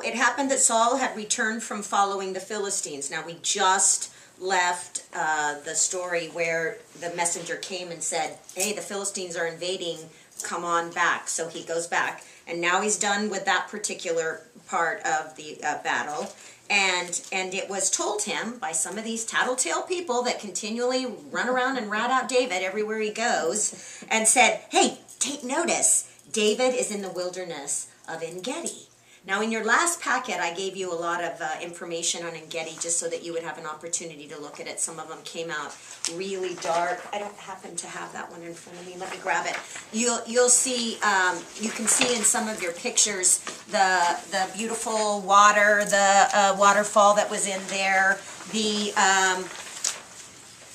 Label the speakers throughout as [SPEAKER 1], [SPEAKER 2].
[SPEAKER 1] so it happened that Saul had returned from following the Philistines. Now we just left the story where the messenger came and said, hey, the Philistines are invading, come on back. So he goes back, and now he's done with that particular part of the battle. And it was told him by some of these tattletale people that continually run around and rat out David everywhere he goes, and said, hey, take notice, David is in the wilderness of En-Gedi. Now, in your last packet, I gave you a lot of information on En-Gedi just so that you would have an opportunity to look at it. Some of them came out really dark. I don't happen to have that one in front of me. Let me grab it. You'll see, you can see in some of your pictures the beautiful water, the waterfall that was in there. The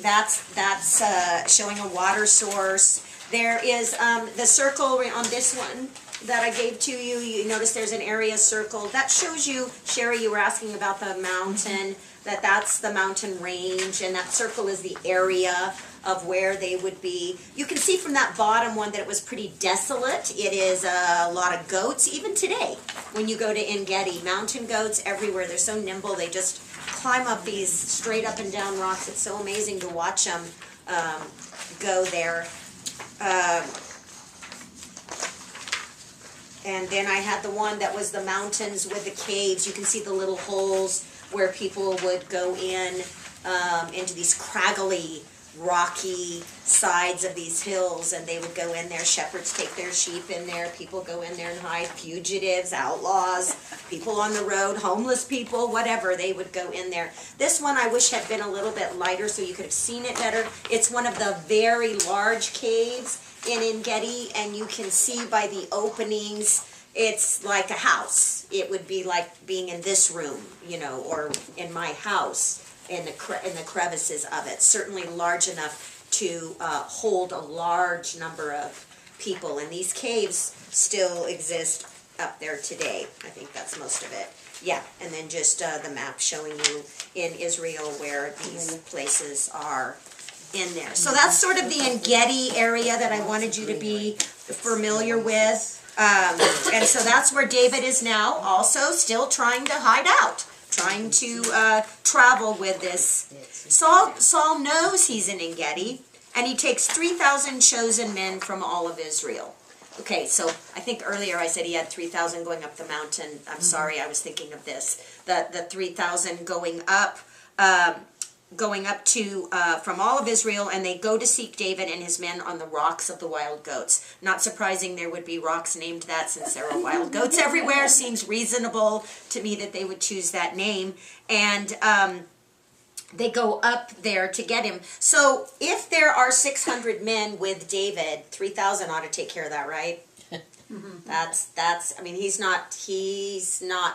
[SPEAKER 1] that's showing a water source. There is the circle on this one that I gave to you. You notice there's an area circled. That shows you, Sherry, you were asking about the mountain, that's the mountain range, and that circle is the area of where they would be. You can see from that bottom one that it was pretty desolate. It is a lot of goats, even today, when you go to En-Gedi. Mountain goats everywhere. They're so nimble. They just climb up these straight up and down rocks. It's so amazing to watch them go there. And then I had the one that was the mountains with the caves. You can see the little holes where people would go in into these craggly, rocky sides of these hills, and they would go in there. Shepherds take their sheep in there. People go in there and hide. Fugitives, outlaws, people on the road, homeless people, whatever, they would go in there. This one I wish had been a little bit lighter so you could have seen it better. It's one of the very large caves in En-Gedi, and you can see by the openings, it's like a house. It would be like being in this room, you know, or in my house, in the crevices of it. Certainly large enough to hold a large number of people. And these caves still exist up there today. I think that's most of it. Yeah, and then just the map showing you in Israel where these places are in there. So that's sort of the En-Gedi area that I wanted you to be familiar with. And so that's where David is now, also still trying to hide out, trying to travel with this. Saul knows he's in En-Gedi, and he takes 3,000 chosen men from all of Israel. Okay, so I think earlier I said he had 3,000 going up the mountain. I'm sorry, I was thinking of this. The 3,000 going up to from all of Israel, and they go to seek David and his men on the rocks of the wild goats. Not surprising there would be rocks named that, since there are wild goats everywhere. Seems reasonable to me that they would choose that name. And they go up there to get him. So if there are 600 men with David, 3,000 ought to take care of that, right? That's I mean, he's not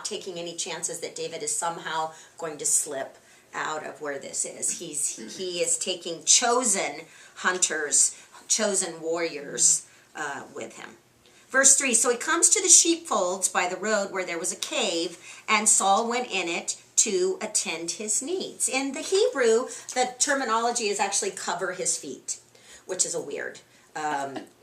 [SPEAKER 1] taking any chances that David is somehow going to slip out of where this is. He is taking chosen hunters, chosen warriors with him. Verse 3, so he comes to the sheepfolds by the road where there was a cave, and Saul went in it to attend his needs. In the Hebrew, the terminology is actually cover his feet, which is a weird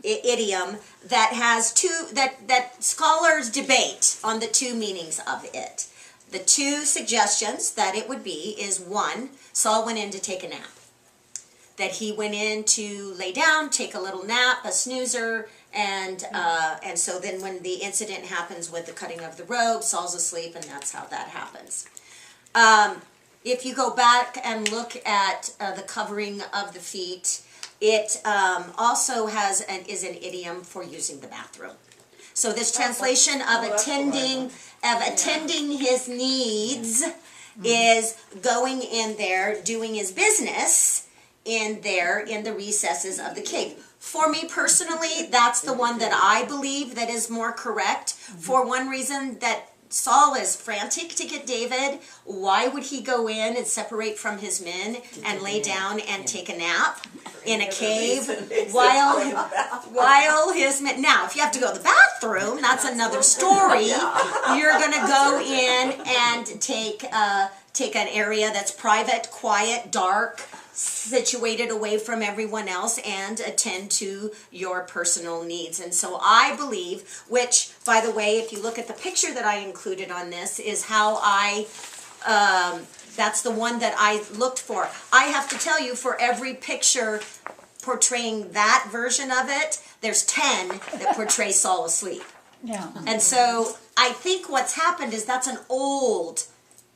[SPEAKER 1] idiom that has that scholars debate on the two meanings of it. The two suggestions that it would be is, one, Saul went in to take a nap. That he went in to lay down, take a little nap, a snoozer, and so then when the incident happens with the cutting of the robe, Saul's asleep, and that's how that happens. If you go back and look at the covering of the feet, it also is an idiom for using the bathroom. So this translation of attending his needs is going in there, doing his business in there in the recesses of the cave. For me personally, that's the one that I believe that is more correct, for one reason, that Saul is frantic to get David. Why would he go in and separate from his men and lay down and take a nap in a cave while his men... Now, if you have to go to the bathroom, that's another story. You're going to go in and take an area that's private, quiet, dark, situated away from everyone else and attend to your personal needs. And so I believe, which, by the way, if you look at the picture that I included on this, is how that's the one that I looked for. I have to tell you, for every picture portraying that version of it, there's 10 that portray Saul asleep.
[SPEAKER 2] Yeah.
[SPEAKER 1] And so I think what's happened is that's an old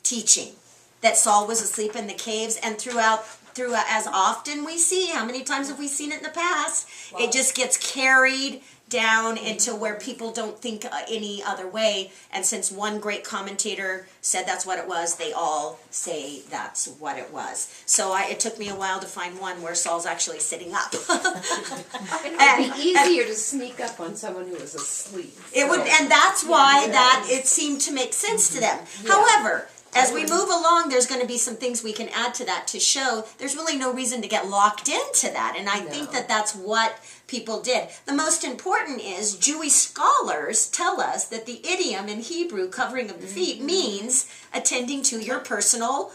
[SPEAKER 1] teaching, that Saul was asleep in the caves, and throughout as often we see, how many times have we seen it in the past? It just gets carried down into where people don't think any other way. And since one great commentator said that's what it was, they all say that's what it was. So it took me a while to find one where Saul's actually sitting up.
[SPEAKER 3] It would be easier to sneak up on someone who was asleep.
[SPEAKER 1] It would, and that's why it seemed to make sense to them. However, as we move along, there's going to be some things we can add to that to show there's really no reason to get locked into that. And I think that that's what people did. The most important is Jewish scholars tell us that the idiom in Hebrew, covering of the feet, means attending to your personal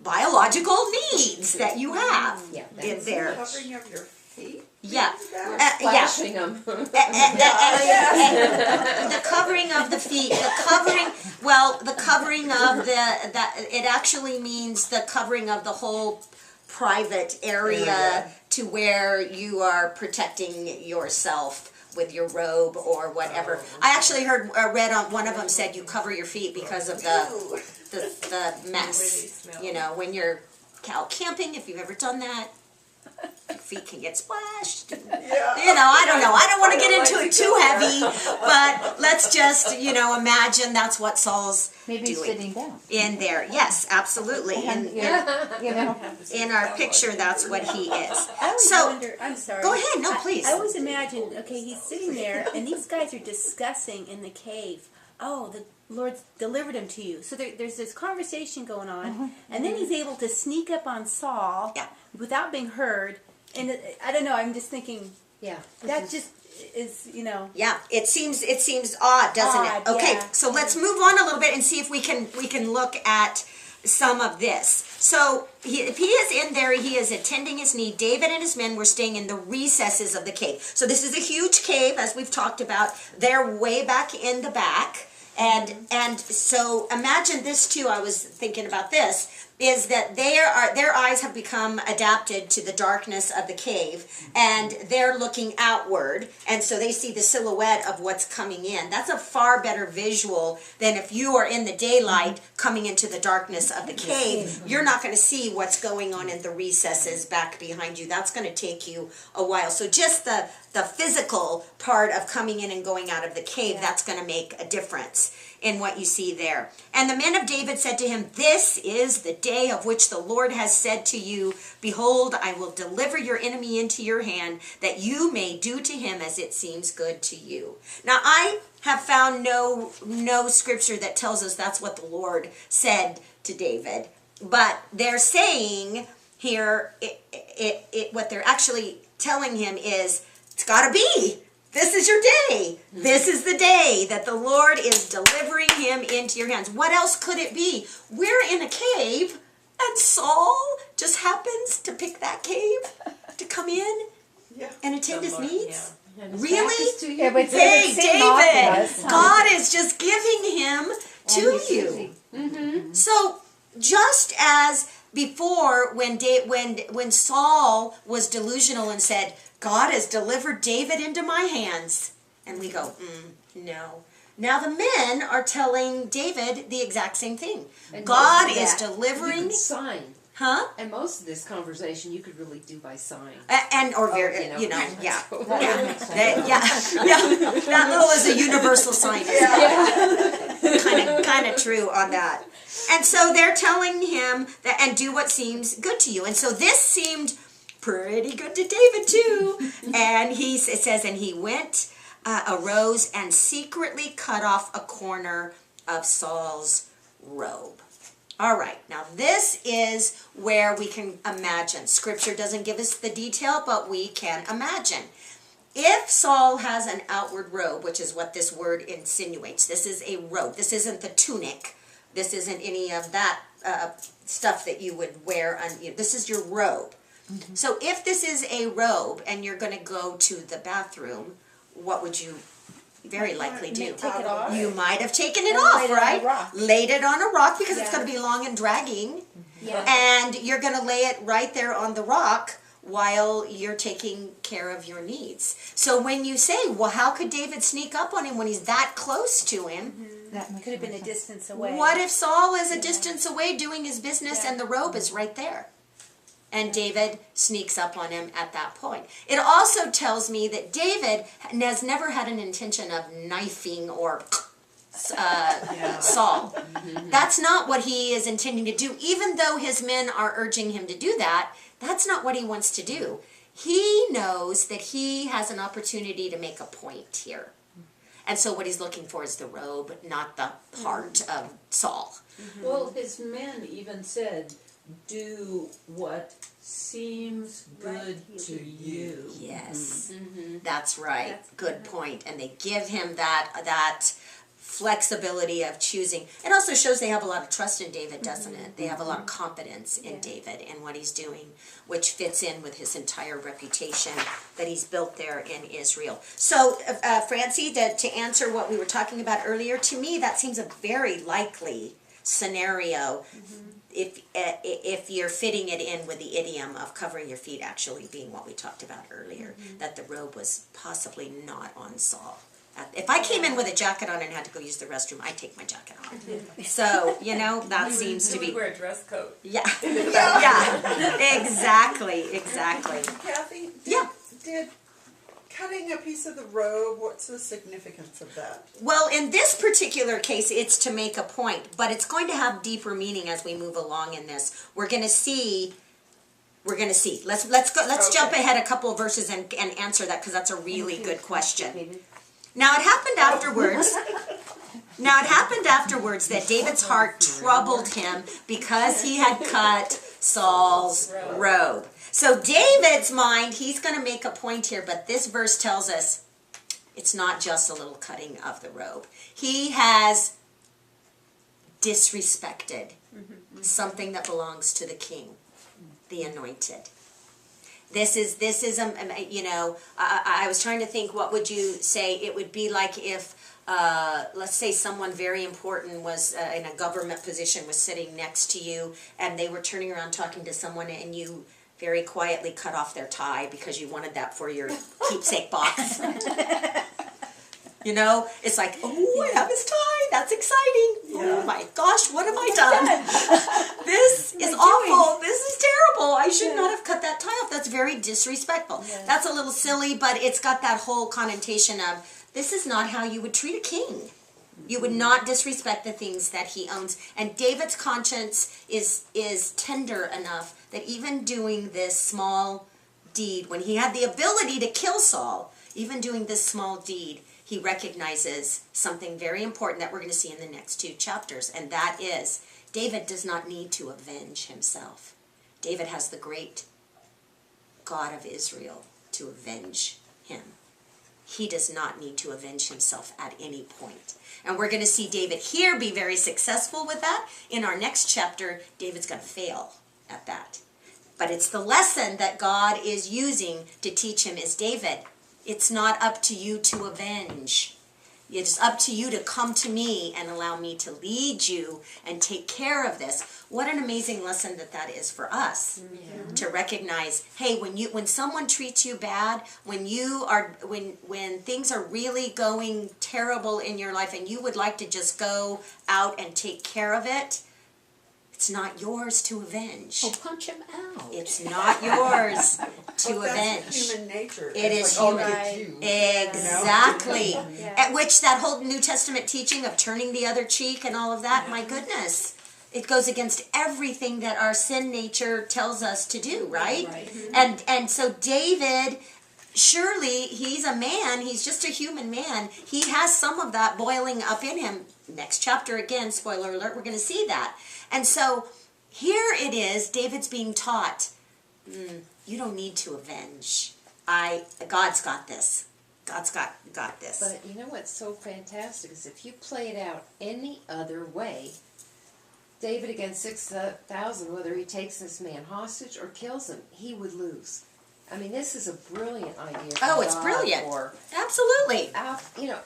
[SPEAKER 1] biological needs that you have in there.
[SPEAKER 4] Covering of your feet?
[SPEAKER 1] Yeah.
[SPEAKER 3] Splashing them.
[SPEAKER 1] The covering of the feet, the covering of it actually means the covering of the whole private area to where you are protecting yourself with your robe or whatever. I actually read on one of them said you cover your feet because of the mess. You know, when you're out camping, if you've ever done that, your feet can get splashed. You know, I don't know. I don't want to get into it too heavy, but let's just, imagine that's what Saul's
[SPEAKER 2] Maybe
[SPEAKER 1] doing
[SPEAKER 2] sitting down.
[SPEAKER 1] in there. Yes, absolutely. And in our picture, that's what he is.
[SPEAKER 5] I always
[SPEAKER 1] So,
[SPEAKER 5] wonder, I'm sorry.
[SPEAKER 1] go ahead. No, please.
[SPEAKER 5] I always imagine, okay, he's sitting there, and these guys are discussing in the cave, oh, the Lord's delivered him to you. So there's this conversation going on, and then he's able to sneak up on Saul without being heard. And I don't know, I'm just thinking, that just is,
[SPEAKER 1] Yeah, it seems odd, doesn't it?
[SPEAKER 5] Odd,
[SPEAKER 1] Okay,
[SPEAKER 5] yeah.
[SPEAKER 1] so let's move on a little bit and see if we can look at some of this. So if he is in there, he is attending his need. David and his men were staying in the recesses of the cave. So this is a huge cave, as we've talked about. They're way back in the back. And so imagine this too, I was thinking about this, is that their eyes have become adapted to the darkness of the cave, and they're looking outward, and so they see the silhouette of what's coming in. That's a far better visual than if you are in the daylight coming into the darkness of the cave. You're not going to see what's going on in the recesses back behind you. That's going to take you a while. So just the physical part of coming in and going out of the cave, that's going to make a difference in what you see there. And the men of David said to him, "This is the day of which the Lord has said to you, behold, I will deliver your enemy into your hand, that you may do to him as it seems good to you." Now, I have found no scripture that tells us that's what the Lord said to David, but they're saying here, what they're actually telling him is, it's got to be. This is your day. This is the day that the Lord is delivering him into your hands. What else could it be? We're in a cave, and Saul just happens to pick that cave to come in and attend his needs? Really? Hey, David, God is just giving him to you. So just as before, when Saul was delusional and said, God has delivered David into my hands, and we go, no. Now the men are telling David the exact same thing.
[SPEAKER 3] And
[SPEAKER 1] God is delivering.
[SPEAKER 3] You could sign.
[SPEAKER 1] Huh?
[SPEAKER 3] And most of this conversation you could really do by sign.
[SPEAKER 1] That little is a universal sign. Kind of true on that. And so they're telling him that, and do what seems good to you. And so this seemed pretty good to David too. And it says, and he went, arose and secretly cut off a corner of Saul's robe. All right, now this is where we can imagine. Scripture doesn't give us the detail, but we can imagine. If Saul has an outward robe, which is what this word insinuates, this is a robe. This isn't the tunic. This isn't any of that stuff that you would wear. This is your robe. So if this is a robe and you're going to go to the bathroom, what would you very likely do?
[SPEAKER 5] Take it off.
[SPEAKER 1] You might have taken it
[SPEAKER 5] And
[SPEAKER 1] off,
[SPEAKER 5] laid it on a
[SPEAKER 1] right?
[SPEAKER 5] rock.
[SPEAKER 1] Laid it on a rock because it's
[SPEAKER 5] Yeah.
[SPEAKER 1] going to be long and dragging.
[SPEAKER 5] Yeah.
[SPEAKER 1] And you're going to lay it right there on the rock while you're taking care of your needs. So when you say, well, how could David sneak up on him when he's that close to him?
[SPEAKER 2] That makes
[SPEAKER 5] Could have been a
[SPEAKER 2] more sense.
[SPEAKER 5] distance away.
[SPEAKER 1] What if Saul is a distance away doing his business
[SPEAKER 5] Yeah.
[SPEAKER 1] and the robe is right there? And David sneaks up on him at that point. It also tells me that David has never had an intention of knifing or Saul. That's not what he is intending to do. Even though his men are urging him to do that, that's not what he wants to do. He knows that he has an opportunity to make a point here. And so what he's looking for is the robe, not the heart of Saul.
[SPEAKER 4] Well, his men even said, do what seems good to you.
[SPEAKER 1] Yes, that's right.
[SPEAKER 5] That's
[SPEAKER 1] Good point. And they give him that flexibility of choosing. It also shows they have a lot of trust in David, doesn't it? They have a lot of confidence in David and what he's doing, which fits in with his entire reputation that he's built there in Israel. So, Francie, to answer what we were talking about earlier, to me that seems a very likely scenario if you're fitting it in with the idiom of covering your feet actually being what we talked about earlier, that the robe was possibly not on Saul. If I came in with a jacket on and had to go use the restroom, I'd take my jacket off. So, that seems to be...
[SPEAKER 6] wear a dress coat.
[SPEAKER 1] Yeah, yeah, exactly.
[SPEAKER 7] Kathy,
[SPEAKER 1] Yeah.
[SPEAKER 7] did cutting a piece of the robe, what's the significance of that?
[SPEAKER 1] Well, in this particular case, it's to make a point, but it's going to have deeper meaning as we move along in this. We're going to see. Let's go. Let's jump ahead a couple of verses and answer that because that's a really good question. Now it happened afterwards. That David's heart troubled him because he had cut Saul's robe. So David's mind, he's going to make a point here, but this verse tells us it's not just a little cutting of the robe. He has disrespected something that belongs to the king, the anointed. This is I was trying to think, what would you say? It would be like if, let's say someone very important was in a government position, was sitting next to you, and they were turning around talking to someone, and you very quietly cut off their tie because you wanted that for your keepsake box. It's like, oh, I have his tie. That's exciting. Oh my gosh, what have I done? This is awful. This is terrible. I should not have cut that tie off. That's very disrespectful. That's a little silly, but it's got that whole connotation of this is not how you would treat a king. You would not disrespect the things that he owns. And David's conscience is tender enough that even doing this small deed, when he had the ability to kill Saul, even doing this small deed, he recognizes something very important that we're going to see in the next 2 chapters, and that is David does not need to avenge himself. David has the great God of Israel to avenge him. He does not need to avenge himself at any point. And we're going to see David here be very successful with that. In our next chapter, David's going to fail at that. But it's the lesson that God is using to teach him is, David, it's not up to you to avenge. It's up to you to come to me and allow me to lead you and take care of this. What an amazing lesson that is for us. To recognize, hey, when someone treats you bad, when things are really going terrible in your life and you would like to just go out and take care of it, it's not yours to avenge.
[SPEAKER 3] Oh, punch him out.
[SPEAKER 1] It's not yours to
[SPEAKER 7] But
[SPEAKER 1] avenge.
[SPEAKER 7] that's human nature.
[SPEAKER 1] It
[SPEAKER 7] It's
[SPEAKER 1] is
[SPEAKER 7] like,
[SPEAKER 1] human.
[SPEAKER 7] oh, it's you.
[SPEAKER 1] Exactly.
[SPEAKER 5] Yeah.
[SPEAKER 1] At which that whole New Testament teaching of turning the other cheek and all of that, my goodness, it goes against everything that our sin nature tells us to do, right? And so David, surely he's a man, he's just a human man. He has some of that boiling up in him. Next chapter again, spoiler alert, we're going to see that. And so here it is, David's being taught, you don't need to avenge. God's got this. God's got this.
[SPEAKER 3] But you know what's so fantastic is if you play it out any other way, David against 6,000, whether he takes this man hostage or kills him, he would lose. I mean, this is a brilliant idea.
[SPEAKER 1] Oh, it's brilliant. Absolutely.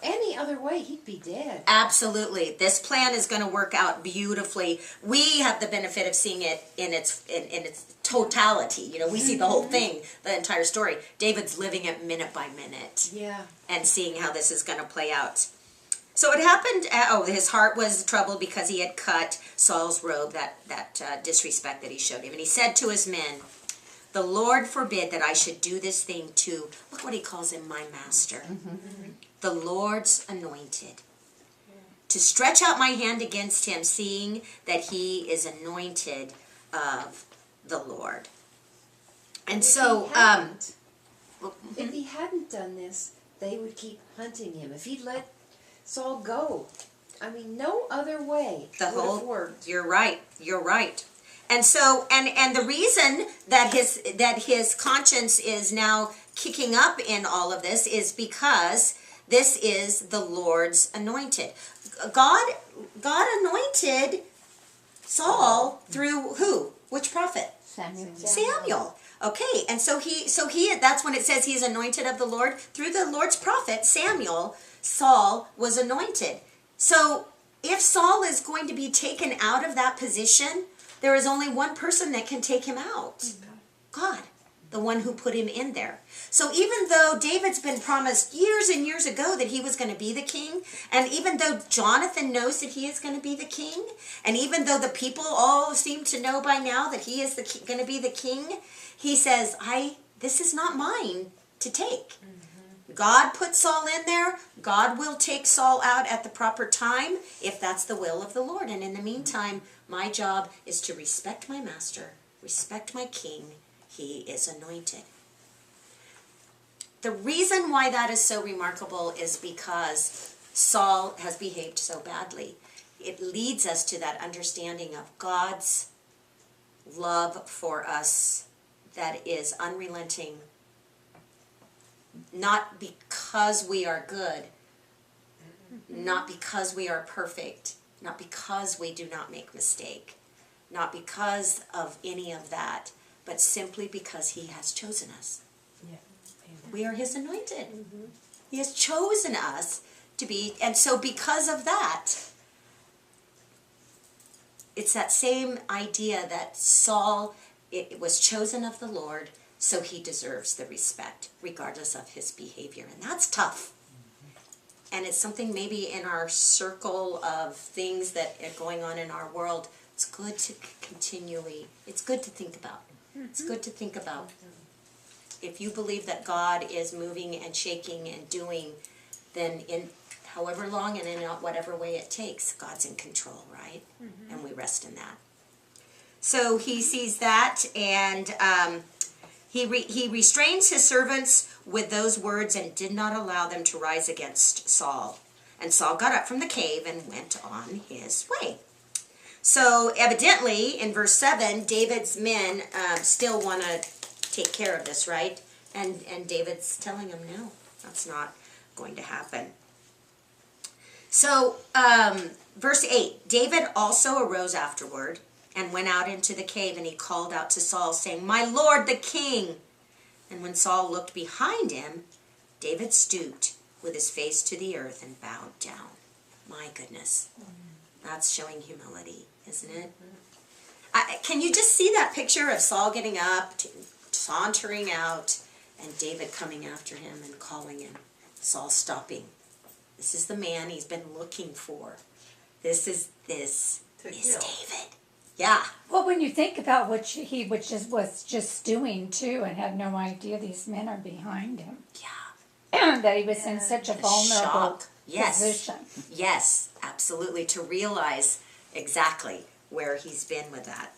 [SPEAKER 3] Any other way, he'd be dead.
[SPEAKER 1] Absolutely. This plan is going to work out beautifully. We have the benefit of seeing it in its totality. We see the whole thing, the entire story. David's living it minute by minute.
[SPEAKER 3] Yeah.
[SPEAKER 1] And seeing how this is going to play out. So it happened, his heart was troubled because he had cut Saul's robe, that disrespect that he showed him. And he said to his men, "The Lord forbid that I should do this thing to," look what he calls him, "my master, the Lord's anointed, to stretch out my hand against him, seeing that he is anointed of the Lord." And so,
[SPEAKER 3] if he hadn't done this, they would keep hunting him. If he'd let Saul go, I mean, no other way would have worked.
[SPEAKER 1] You're right. And so, and the reason that his conscience is now kicking up in all of this is because this is the Lord's anointed. God anointed Saul through who? Which prophet? Samuel. Okay, and so he that's when it says he's anointed of the Lord. Through the Lord's prophet Samuel, Saul was anointed. So if Saul is going to be taken out of that position, there is only one person that can take him out. God, the one who put him in there. So even though David's been promised years and years ago that he was going to be the king, and even though Jonathan knows that he is going to be the king, and even though the people all seem to know by now that he is going to be the king, he says, this is not mine to take. God put Saul in there. God will take Saul out at the proper time if that's the will of the Lord. And in the meantime, my job is to respect my master, respect my king. He is anointed. The reason why that is so remarkable is because Saul has behaved so badly. It leads us to that understanding of God's love for us that is unrelenting, not because we are good, not because we are perfect, not because we do not make mistake, not because of any of that, but simply because he has chosen us.
[SPEAKER 4] Yeah.
[SPEAKER 1] We are his anointed. He has chosen us to be, and so because of that, it's that same idea that Saul, it was chosen of the Lord, so he deserves the respect, regardless of his behavior. And that's tough. And it's something maybe in our circle of things that are going on in our world, it's good to it's good to think about. It's good to think about. If you believe that God is moving and shaking and doing, then in however long and in whatever way it takes, God's in control, right? And we rest in that. So he sees that, and he restrains his servants with those words and did not allow them to rise against Saul. And Saul got up from the cave and went on his way. So evidently, in verse 7, David's men still want to take care of this, right? And David's telling him, no, that's not going to happen. So, verse 8, David also arose afterward and went out into the cave, and he called out to Saul, saying, "My lord the king." And when Saul looked behind him, David stooped with his face to the earth and bowed down. My goodness. That's showing humility, isn't it? Can you just see that picture of Saul getting up, sauntering out, and David coming after him and calling him? Saul stopping. This is the man he's been looking for. This is David. Yeah.
[SPEAKER 2] Well, when you think about what he was just doing too, and had no idea these men are behind him.
[SPEAKER 1] Yeah.
[SPEAKER 2] That he was in such a vulnerable position.
[SPEAKER 1] Yes, absolutely. To realize exactly where he's been with that.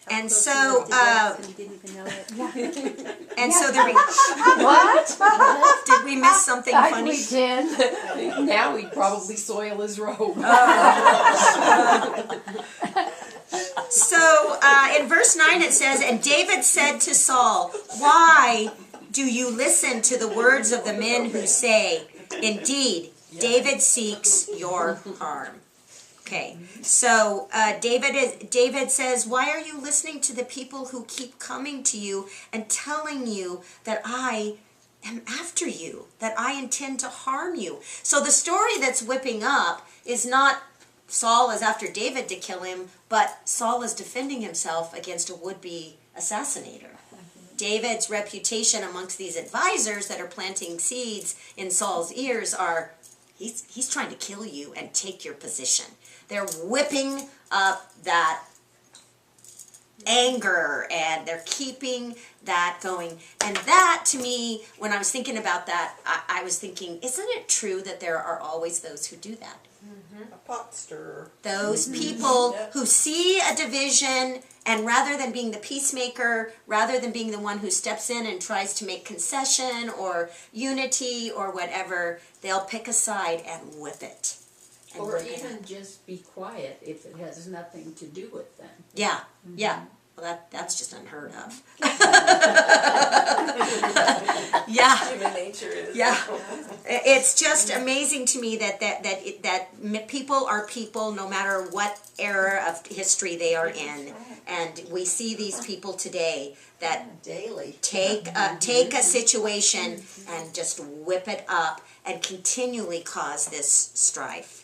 [SPEAKER 1] And so,
[SPEAKER 5] he didn't even know it.
[SPEAKER 1] and so
[SPEAKER 2] What?
[SPEAKER 1] did we miss something funny?
[SPEAKER 2] We did.
[SPEAKER 3] Now he'd probably soil his robe.
[SPEAKER 1] So in verse 9 it says, "And David said to Saul, 'Why do you listen to the words of the men who say, indeed, David seeks your harm?'" Okay, so David says, why are you listening to the people who keep coming to you and telling you that I am after you, that I intend to harm you? So the story that's whipping up is not Saul is after David to kill him, but Saul is defending himself against a would-be assassinator. David's reputation amongst these advisors that are planting seeds in Saul's ears are, he's trying to kill you and take your position. They're whipping up that anger and they're keeping that going. And that, to me, when I was thinking about that, I was thinking, isn't it true that there are always those who do that?
[SPEAKER 7] A pot stirrer.
[SPEAKER 1] Those people who see a division and rather than being the peacemaker, rather than being the one who steps in and tries to make concession or unity or whatever, they'll pick a side and whip it. And
[SPEAKER 4] Or
[SPEAKER 1] whip it
[SPEAKER 4] even
[SPEAKER 1] up.
[SPEAKER 4] just be quiet if it has nothing to do with them.
[SPEAKER 1] Yeah, yeah. Well, that's just unheard of. Yeah.
[SPEAKER 6] Human nature is.
[SPEAKER 1] Yeah, it's just amazing to me that people are people no matter what era of history they are in, and we see these people today that
[SPEAKER 7] Daily.
[SPEAKER 1] take a situation and just whip it up and continually cause this strife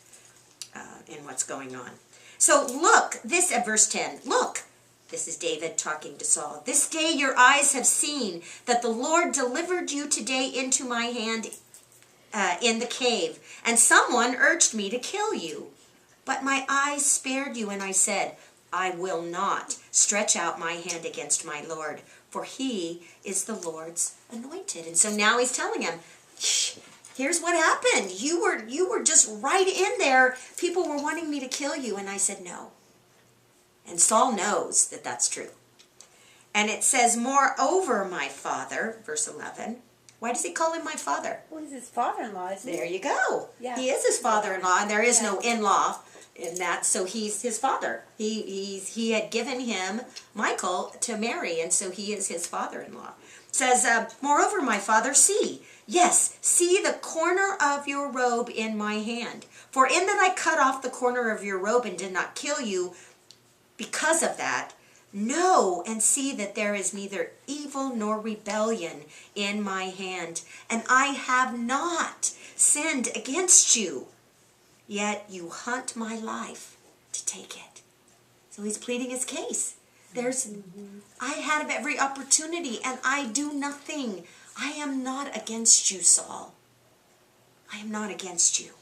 [SPEAKER 1] in what's going on. So look, this at verse 10. Look. This is David talking to Saul. This day your eyes have seen that the Lord delivered you today into my hand in the cave, and someone urged me to kill you. But my eyes spared you, and I said, I will not stretch out my hand against my Lord, for he is the Lord's anointed. And so now he's telling him, here's what happened. You were just right in there. People were wanting me to kill you, and I said no. And Saul knows that that's true. And it says, moreover, my father, verse 11. Why does he call him my father?
[SPEAKER 5] Well, he's his father-in-law, isn't he?
[SPEAKER 1] There you go.
[SPEAKER 5] Yeah.
[SPEAKER 1] He is his father-in-law, and there is no in-law in that, so he's his father. He had given him Michal to marry, and so he is his father-in-law. It says, moreover, my father, see the corner of your robe in my hand. For in that I cut off the corner of your robe and did not kill you, because of that, know and see that there is neither evil nor rebellion in my hand, and I have not sinned against you, yet you hunt my life to take it. So he's pleading his case. I had every opportunity, and I do nothing. I am not against you, Saul. I am not against you.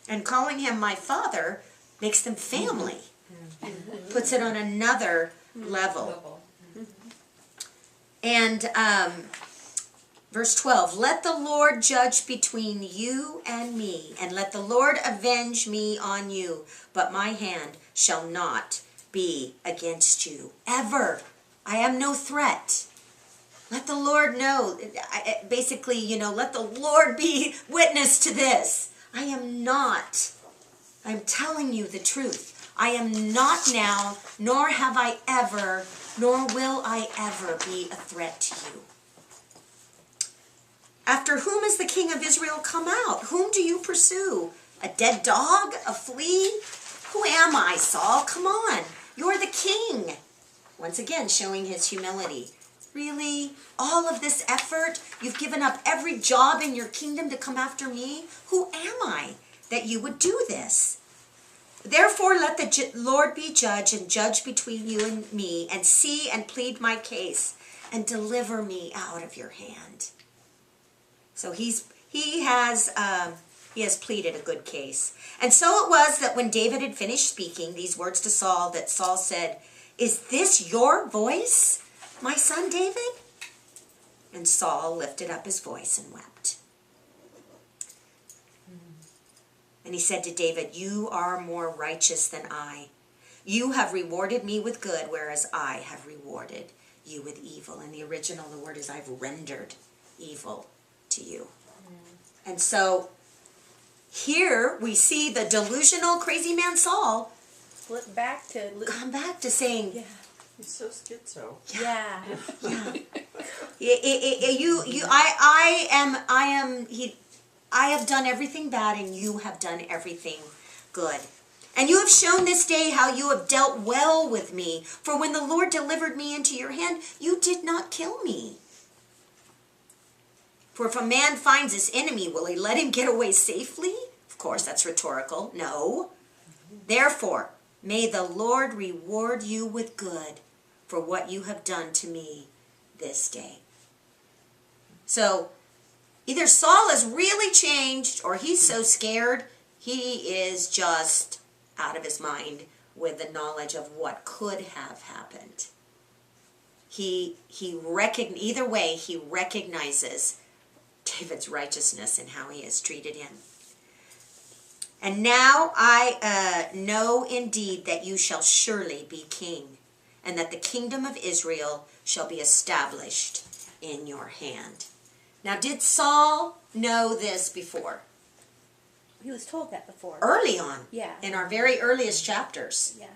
[SPEAKER 1] And calling him my father makes them family. Puts it on another level. And verse 12, let the Lord judge between you and me, and let the Lord avenge me on you, but my hand shall not be against you. Ever. I am no threat. Let the Lord know, basically, let the Lord be witness to this. I am not. I'm telling you the truth. I am not now, nor have I ever, nor will I ever be a threat to you. After whom is the king of Israel come out? Whom do you pursue? A dead dog? A flea? Who am I, Saul? Come on. You're the king. Once again, showing his humility. Really? All of this effort? You've given up every job in your kingdom to come after me? Who am I that you would do this? Therefore, let the Lord be judge and judge between you and me, and see and plead my case, and deliver me out of your hand. So he has pleaded a good case. And so it was that when David had finished speaking these words to Saul, that Saul said, is this your voice, my son David? And Saul lifted up his voice and wept. And he said to David, you are more righteous than I. You have rewarded me with good, whereas I have rewarded you with evil. In the original, the word is I've rendered evil to you. And so here we see the delusional crazy man Saul
[SPEAKER 5] Flip back to
[SPEAKER 1] come back to saying,
[SPEAKER 5] yeah.
[SPEAKER 7] He's so schizo.
[SPEAKER 5] Yeah.
[SPEAKER 1] I have done everything bad and you have done everything good. And you have shown this day how you have dealt well with me. For when the Lord delivered me into your hand, you did not kill me. For if a man finds his enemy, will he let him get away safely? Of course, that's rhetorical. No. Therefore, may the Lord reward you with good for what you have done to me this day. So, either Saul has really changed, or he's so scared, he is just out of his mind with the knowledge of what could have happened. Either way, he recognizes David's righteousness and how he has treated him. And now I know indeed that you shall surely be king, and that the kingdom of Israel shall be established in your hand. Now, did Saul know this before?
[SPEAKER 5] He was told that before.
[SPEAKER 1] Early on.
[SPEAKER 5] Yeah.
[SPEAKER 1] In our very earliest chapters.
[SPEAKER 5] Yeah.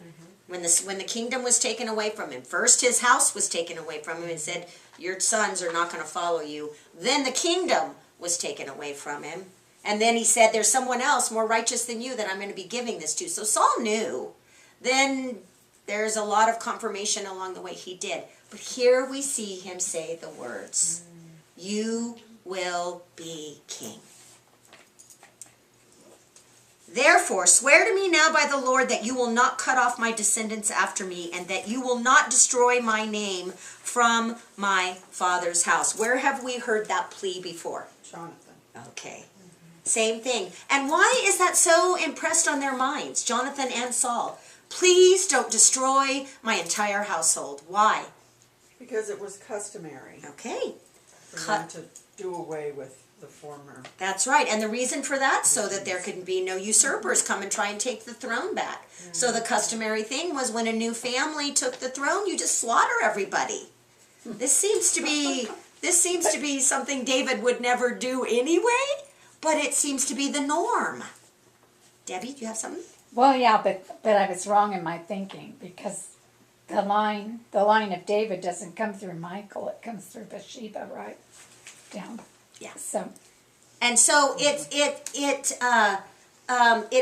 [SPEAKER 1] When the kingdom was taken away from him. First his house was taken away from him and said, your sons are not going to follow you. Then the kingdom was taken away from him. And then he said, there's someone else more righteous than you that I'm going to be giving this to. So Saul knew. Then there's a lot of confirmation along the way he did. But here we see him say the words, you will be king. Therefore, swear to me now by the Lord that you will not cut off my descendants after me, and that you will not destroy my name from my father's house. Where have we heard that plea before?
[SPEAKER 7] Jonathan.
[SPEAKER 1] Okay. Same thing. And why is that so impressed on their minds, Jonathan and Saul? Please don't destroy my entire household. Why?
[SPEAKER 7] Because it was customary
[SPEAKER 1] Okay.
[SPEAKER 7] for them to do away with the former.
[SPEAKER 1] That's right. And the reason for that, so that there could be no usurpers come and try and take the throne back. So the customary thing was when a new family took the throne, you just slaughter everybody. This seems to be something David would never do anyway, but it seems to be the norm. Debbie, do you have something?
[SPEAKER 2] Well, yeah, but I was wrong in my thinking, because the line of David doesn't come through Michael; it comes through Bathsheba, right down.
[SPEAKER 1] Yeah.
[SPEAKER 2] So,
[SPEAKER 1] And so it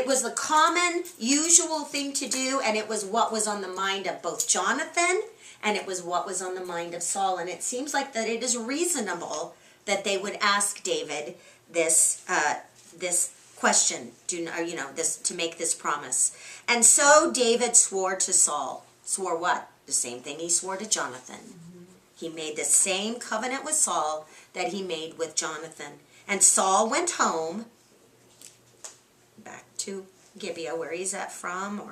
[SPEAKER 1] was the common, usual thing to do, and it was what was on the mind of both Jonathan, and it was what was on the mind of Saul. And it seems like that it is reasonable that they would ask David this question, to make this promise. And so David swore to Saul. Swore what? The same thing he swore to Jonathan. Mm-hmm. He made the same covenant with Saul that he made with Jonathan. And Saul went home, back to Gibeah, where he's from.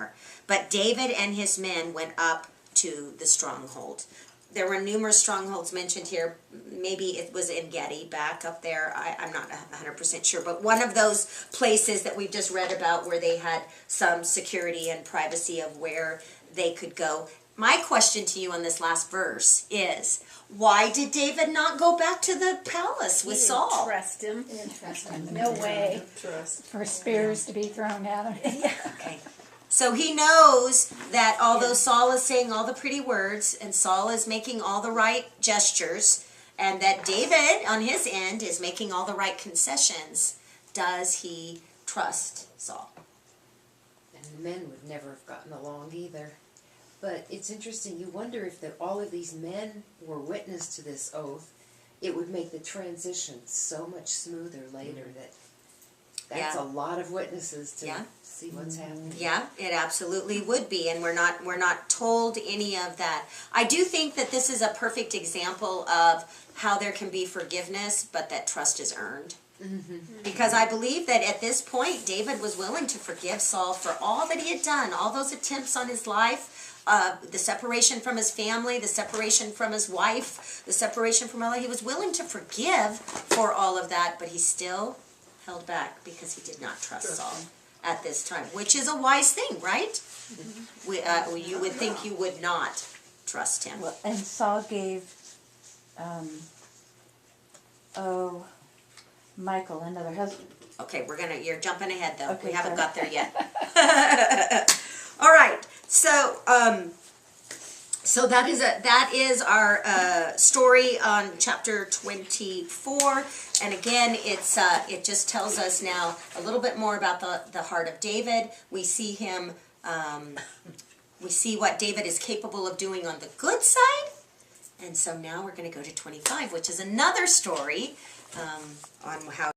[SPEAKER 1] But David and his men went up to the stronghold. There were numerous strongholds mentioned here. Maybe it was En Gedi, back up there. I'm not 100% sure. But one of those places that we've just read about where they had some security and privacy of where they could go. My question to you on this last verse is, why did David not go back to the palace with Saul?
[SPEAKER 5] Trust him.
[SPEAKER 2] trust him.
[SPEAKER 5] No way.
[SPEAKER 7] Trust.
[SPEAKER 2] For spears to be thrown at him.
[SPEAKER 1] Okay. So he knows that although Saul is saying all the pretty words and Saul is making all the right gestures, and that David on his end is making all the right concessions, does he trust Saul?
[SPEAKER 3] And the men would never have gotten along either. But it's interesting, you wonder if all of these men were witness to this oath, it would make the transition so much smoother later. That's
[SPEAKER 1] Yeah.
[SPEAKER 3] a lot of witnesses to
[SPEAKER 1] Yeah.
[SPEAKER 3] see what's happening.
[SPEAKER 1] Yeah, it absolutely would be, and we're not told any of that. I do think that this is a perfect example of how there can be forgiveness, but that trust is earned. Mm-hmm. Because I believe that at this point, David was willing to forgive Saul for all that he had done, all those attempts on his life, the separation from his family, the separation from his wife, the separation from Allah. He was willing to forgive for all of that, but he still held back because he did not trust Saul at this time, which is a wise thing, right? Mm-hmm. You would think you would not trust him.
[SPEAKER 6] Well, and Saul gave, Michael another husband.
[SPEAKER 1] Okay, you're jumping ahead though.
[SPEAKER 6] Okay,
[SPEAKER 1] We haven't
[SPEAKER 6] sorry.
[SPEAKER 1] got there yet. All right. So So that is our story on chapter 24, and again, it just tells us now a little bit more about the heart of David. We see him, we see what David is capable of doing on the good side, and so now we're going to go to 25, which is another story on how